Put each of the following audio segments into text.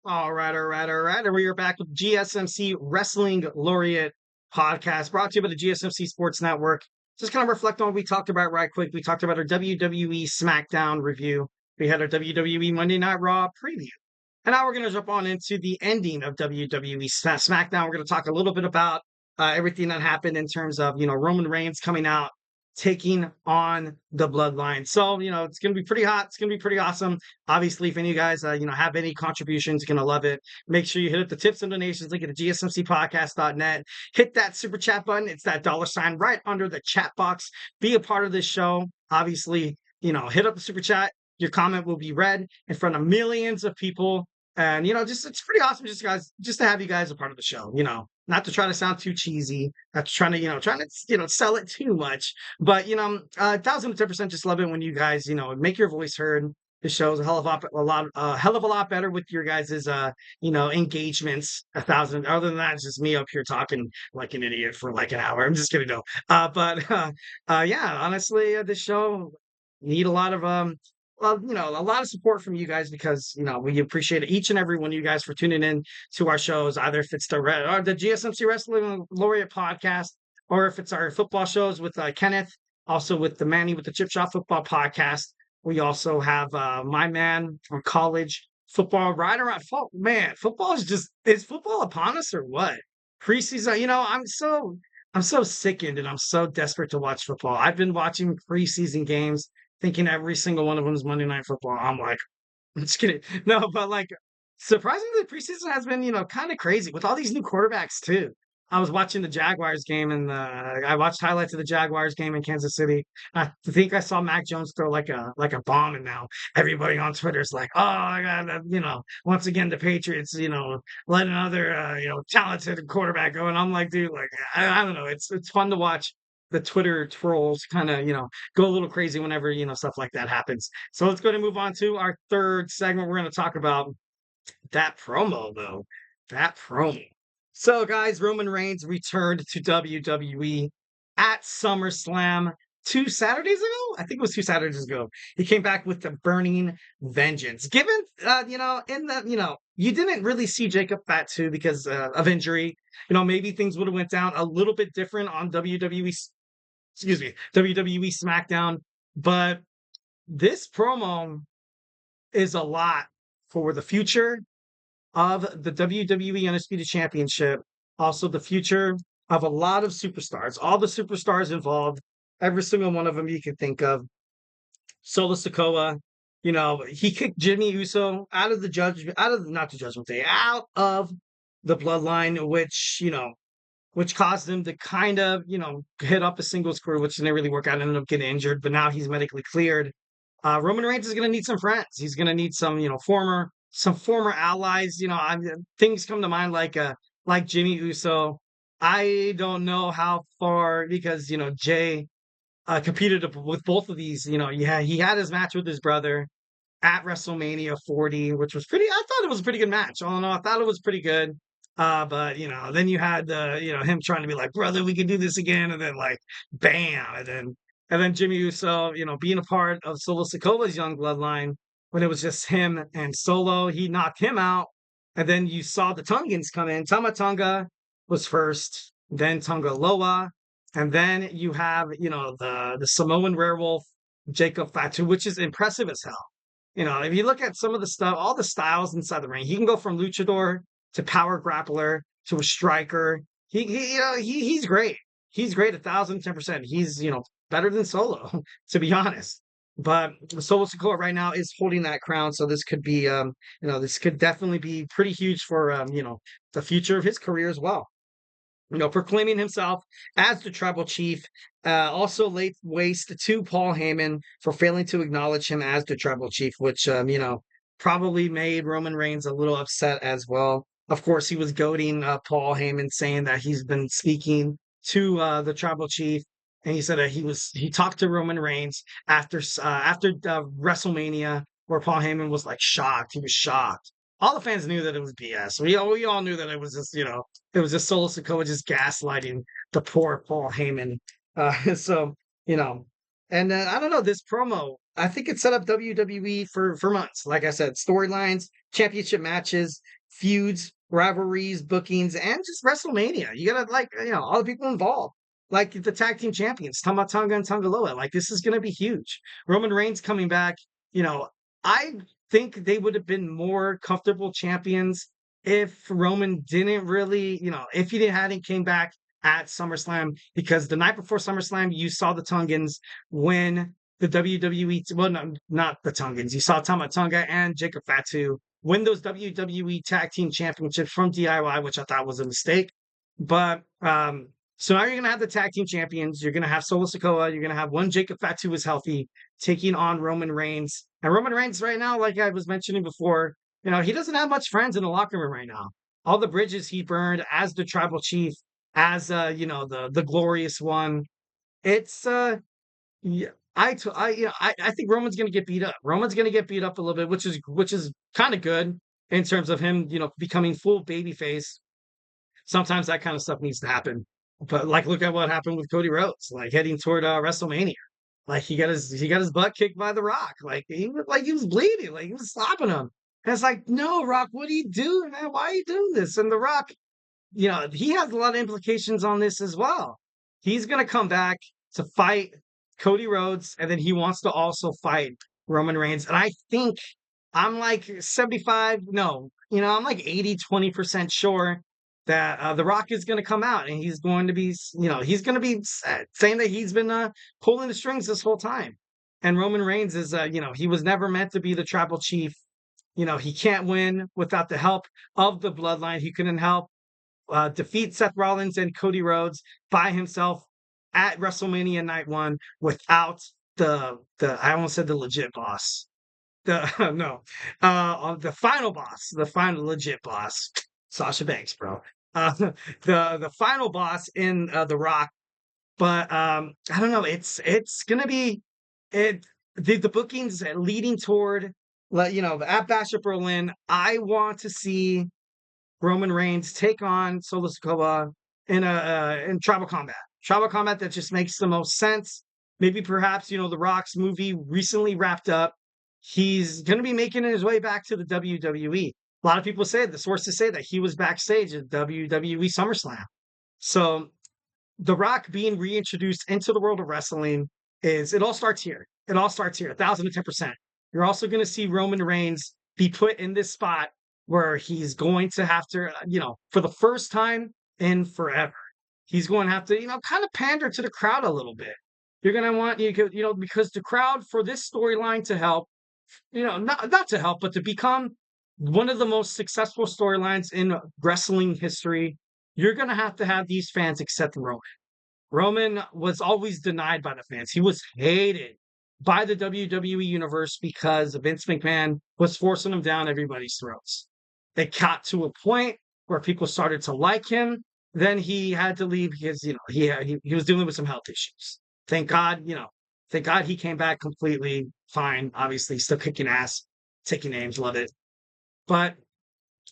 All right. And we are back with GSMC Wrestling Laureate podcast brought to you by the GSMC Sports Network. Just kind of reflect on what we talked about right quick. We talked about our WWE Smackdown review. We had our WWE Monday Night Raw preview. And now we're going to jump on into the ending of WWE Smackdown. We're going to talk a little bit about everything that happened in terms of, Roman Reigns coming out, taking on the Bloodline. So, it's going to be pretty hot. It's going to be pretty awesome. Obviously, if any of you guys, have any contributions, you're going to love it. Make sure you hit up the tips and donations link at the GSMCpodcast.net. Hit that super chat button. It's that $ right under the chat box. Be a part of this show. Obviously, hit up the super chat. Your comment will be read in front of millions of people. And, just it's pretty awesome just to have you guys a part of the show, not to try to sound too cheesy, not to trying to sell it too much. But, 1,010% just love it when you guys, make your voice heard. The show's a hell of a lot better with your guys' engagements. 1,000. Other than that, it's just me up here talking like an idiot for like an hour. I'm just kidding, no. Yeah, honestly, this show need a lot of a lot of support from you guys because we appreciate each and every one of you guys for tuning in to our shows. Either if it's the GSMC Wrestling Laureate podcast, or if it's our football shows with Kenneth, also with the Manny with the Chip Shot Football podcast. We also have my man from college football right around. Man, football is football upon us or what? Preseason, I'm so sickened and I'm so desperate to watch football. I've been watching preseason games thinking every single one of them is Monday Night Football. I'm like, I'm just kidding. No, but like, surprisingly, the preseason has been, kind of crazy with all these new quarterbacks too. I was watching the Jaguars game and I watched highlights of the Jaguars game in Kansas City. I think I saw Mac Jones throw like a bomb, and now everybody on Twitter is like, "Oh, I got once again the Patriots, let another talented quarterback go." And I'm like, dude, like I don't know. It's fun to watch the Twitter trolls kind of go a little crazy whenever stuff like that happens. So let's go ahead and move on to our third segment. We're going to talk about that promo, though. That promo. So, guys, Roman Reigns returned to WWE at SummerSlam 2 Saturdays ago. I think it was 2 Saturdays ago. He came back with the Burning Vengeance. Given, you didn't really see Jacob Fatu because of injury. Maybe things would have went down a little bit different on WWE Smackdown. But this promo is a lot for the future of the WWE Undisputed Championship, also the future of a lot of superstars, all the superstars involved, every single one of them you can think of. Solo Sikoa, he kicked Jimmy Uso out of not the Judgment Day, out of the Bloodline, which caused him to kind of, hit up a singles career, which didn't really work out, ended up getting injured, but now he's medically cleared. Roman Reigns is going to need some friends. He's going to need some, former allies. Things come to mind like Jimmy Uso. I don't know how far because Jey competed with both of these. He had his match with his brother at WrestleMania 40, which was pretty. I thought it was a pretty good match. All in all, I thought it was pretty good. But then you had him trying to be like, brother, we can do this again, and then like, bam, and then Jimmy Uso, being a part of Solo Sikoa's Young Bloodline when it was just him and Solo, he knocked him out, and then you saw the Tongans come in. Tama Tonga was first, then Tonga Loa, and then you have the Samoan Werewolf Jacob Fatu, which is impressive as hell. If you look at some of the stuff, all the styles inside the ring, he can go from luchador to power grappler to a striker. He's great. He's great 1,010%. He's better than Solo, to be honest. But Solo Sikoa right now is holding that crown, so this could be this could definitely be pretty huge for the future of his career as well. Proclaiming himself as the tribal chief, also laid waste to Paul Heyman for failing to acknowledge him as the tribal chief, which, probably made Roman Reigns a little upset as well. Of course, he was goading Paul Heyman, saying that he's been speaking to the tribal chief, and he said that he talked to Roman Reigns after WrestleMania, where Paul Heyman was like shocked. He was shocked. All the fans knew that it was BS. We all knew that it was just it was just Solo Sikoa just gaslighting the poor Paul Heyman. So and I don't know, this promo I think it set up WWE for months. Like I said, storylines, championship matches, feuds, rivalries, bookings, and just WrestleMania. You gotta like all the people involved, like the tag team champions, Tama Tonga and Tongaloa. Like this is gonna be huge. Roman Reigns coming back. You know, I think they would have been more comfortable champions if Roman didn't really, if he didn't hadn't came back at SummerSlam, because the night before SummerSlam, you saw the Tongans win the WWE, well, no, not the Tongans. You saw Tama Tonga and Jacob Fatu win those WWE Tag Team Championships from DIY, which I thought was a mistake. But so now you're going to have the Tag Team Champions. You're going to have Solo Sikoa. You're going to have one Jacob Fatu who is healthy taking on Roman Reigns. And Roman Reigns right now, like I was mentioning before, he doesn't have much friends in the locker room right now. All the bridges he burned as the tribal chief, as the glorious one. It's yeah, I think Roman's going to get beat up. Roman's going to get beat up a little bit, which is kind of good in terms of him, becoming full babyface. Sometimes that kind of stuff needs to happen. But like, look at what happened with Cody Rhodes, like heading toward WrestleMania. Like he got his butt kicked by The Rock. He was bleeding, like he was slapping him. And it's like, no, Rock, what are you doing, man? Why are you doing this? And The Rock, he has a lot of implications on this as well. He's going to come back to fight Cody Rhodes, and then he wants to also fight Roman Reigns. And I think I'm like 75, no, I'm like 80, 20% sure that The Rock is going to come out and he's going to be, he's going to be saying that he's been pulling the strings this whole time. And Roman Reigns is, he was never meant to be the tribal chief. He can't win without the help of the bloodline. He couldn't help defeat Seth Rollins and Cody Rhodes by himself at WrestleMania Night 1 without the I almost said the legit boss. The no, the final legit boss, Sasha Banks, bro. The final boss in The Rock. But I don't know. It's gonna be it. The bookings leading toward, at Bash of Berlin. I want to see Roman Reigns take on Solo Sikoa in tribal combat. Tribal combat that just makes the most sense. Maybe perhaps, The Rock's movie recently wrapped up. He's going to be making his way back to the WWE. A lot of people say, the sources say that he was backstage at WWE SummerSlam. So The Rock being reintroduced into the world of wrestling it all starts here. It all starts here, 1,010%. You're also going to see Roman Reigns be put in this spot where he's going to have to, for the first time in forever, he's going to have to, kind of pander to the crowd a little bit. You're going to want, because the crowd for this storyline to help, not to help, but to become one of the most successful storylines in wrestling history, you're going to have these fans accept Roman. Roman was always denied by the fans. He was hated by the WWE Universe because Vince McMahon was forcing him down everybody's throats. It got to a point where people started to like him. Then he had to leave because he was dealing with some health issues. Thank God, he came back completely fine. Obviously, still kicking ass, taking names, love it. But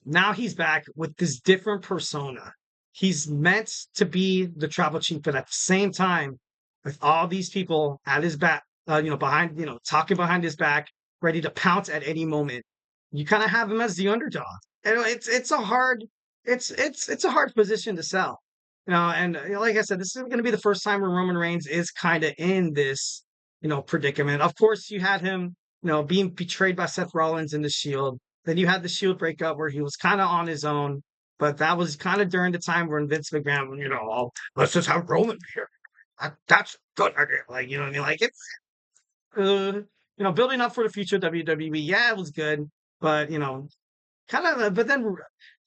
now he's back with this different persona. He's meant to be the tribal chief, but at the same time, with all these people at his back, behind, talking behind his back, ready to pounce at any moment, you kind of have him as the underdog. And it's a hard position to sell, And like I said, this is going to be the first time where Roman Reigns is kind of in this, predicament. Of course, you had him, being betrayed by Seth Rollins in the Shield. Then you had the Shield breakup where he was kind of on his own. But that was kind of during the time when Vince McMahon, let's just have Roman here. That's good idea. Like, what I mean? Like, it's, building up for the future WWE. Yeah, it was good. But, kind of, but then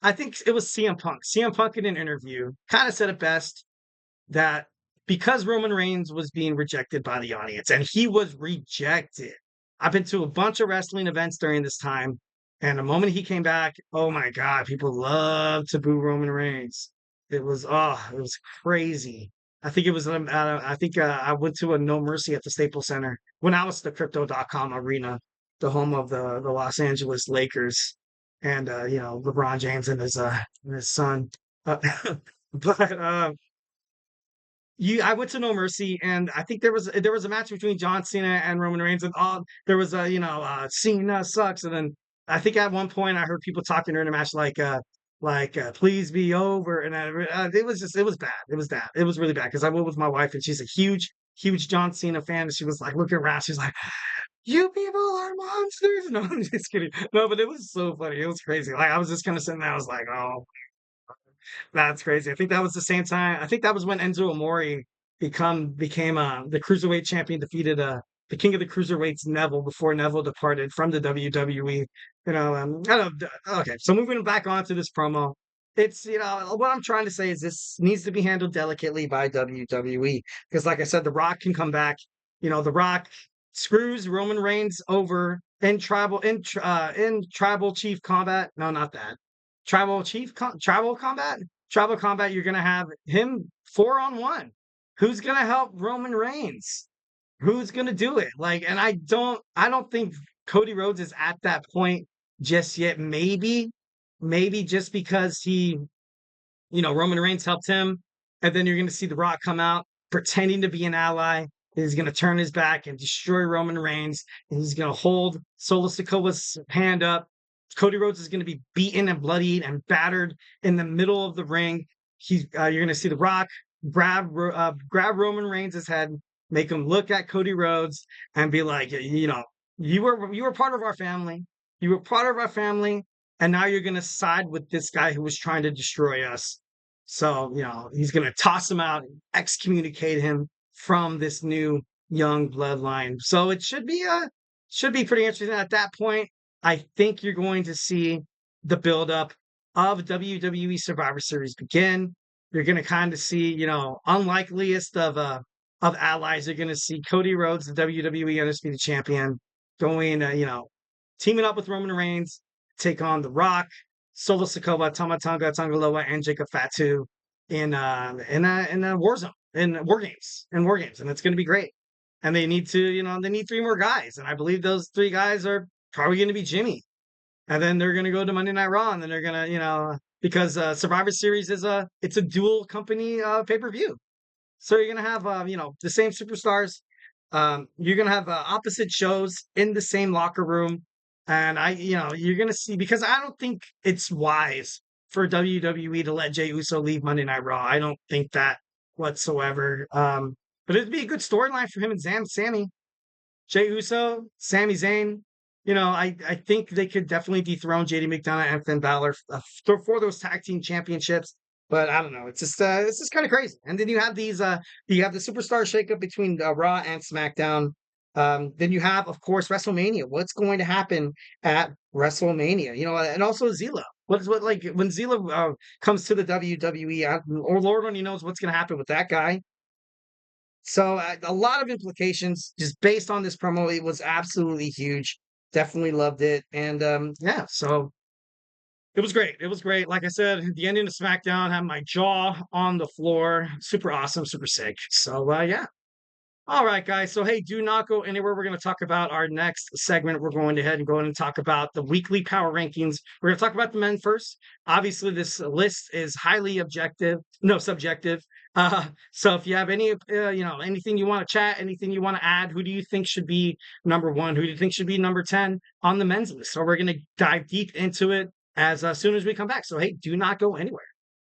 I think it was CM Punk. CM Punk in an interview kind of said it best that because Roman Reigns was being rejected by the audience, and he was rejected. I've been to a bunch of wrestling events during this time. And the moment he came back, oh my God, people love to boo Roman Reigns. It was crazy. I think it was, I went to a No Mercy at the Staples Center when I was the Crypto.com arena, the home of the Los Angeles Lakers and, LeBron James and his son. But I went to No Mercy, and I think there was a match between John Cena and Roman Reigns, and all there was a Cena sucks, and then I think at one point I heard people talking during the match please be over, and it was bad, it was really bad because I went with my wife and she's a huge John Cena fan, and she was like looking around, she's like, "You people are monsters." No, I'm just kidding. No, but it was so funny, it was crazy. Like I was just kind of sitting there, I was like, "Oh, that's crazy." I think that was the same time. I think that was when Enzo Amore became the cruiserweight champion, defeated the king of the cruiserweights Neville before Neville departed from the WWE. I don't. Okay, so moving back onto this promo, it's what I'm trying to say is this needs to be handled delicately by WWE because, like I said, The Rock can come back. The Rock screws Roman Reigns over in tribal chief combat. No, not that. Tribal combat, you're gonna have him 4-on-1. Who's gonna help Roman Reigns? Who's gonna do it? Like, and I don't think Cody Rhodes is at that point just yet. Maybe just because Roman Reigns helped him, and then you're gonna see The Rock come out pretending to be an ally. He's gonna turn his back and destroy Roman Reigns, and he's gonna hold Solo Sikoa's hand up. Cody Rhodes is going to be beaten and bloodied and battered in the middle of the ring. You're going to see The Rock grab Roman Reigns' head, make him look at Cody Rhodes, and be like, you were part of our family. You were part of our family, and now you're going to side with this guy who was trying to destroy us. So he's going to toss him out, excommunicate him from this new young bloodline. So it should be pretty interesting at that point. I think you're going to see the buildup of WWE Survivor Series begin. You're going to kind of see, unlikeliest of allies. You're going to see Cody Rhodes, the WWE Undisputed Champion, going, teaming up with Roman Reigns, take on The Rock, Solo Sikoa, Tama Tonga, Tangaloa, and Jacob Fatu in a war zone, in war games, and it's going to be great. And they need to, they need 3 more guys, and I believe those 3 guys are probably going to be Jimmy. And then they're going to go to Monday Night Raw, and then they're going to, because Survivor Series it's a dual company pay-per-view. So you're going to have, the same superstars. You're going to have opposite shows in the same locker room. And you're going to see, because I don't think it's wise for WWE to let Jey Uso leave Monday Night Raw. I don't think that whatsoever. But it'd be a good storyline for him and Sami. Jey Uso, Sami Zayn. I think they could definitely dethrone JD McDonough and Finn Balor for those tag team championships. But I don't know. It's just kind of crazy. And then you have you have the superstar shakeup between Raw and SmackDown. Then you have, of course, WrestleMania. What's going to happen at WrestleMania? And also Zila. When Zila comes to the WWE, or Lord only knows what's going to happen with that guy. So a lot of implications just based on this promo. It was absolutely huge. Definitely loved it. And so it was great. It was great. Like I said, the ending of SmackDown had my jaw on the floor. Super awesome, super sick. So yeah. All right, guys. So hey, do not go anywhere. We're going to talk about our next segment. We're going ahead and going to talk about the weekly power rankings. We're going to talk about the men first. Obviously, this list is highly subjective. So if you have anything you want to chat, anything you want to add, who do you think should be number 1? Who do you think should be number 10 on the men's list? So we're going to dive deep into it as soon as we come back. So hey, do not go anywhere.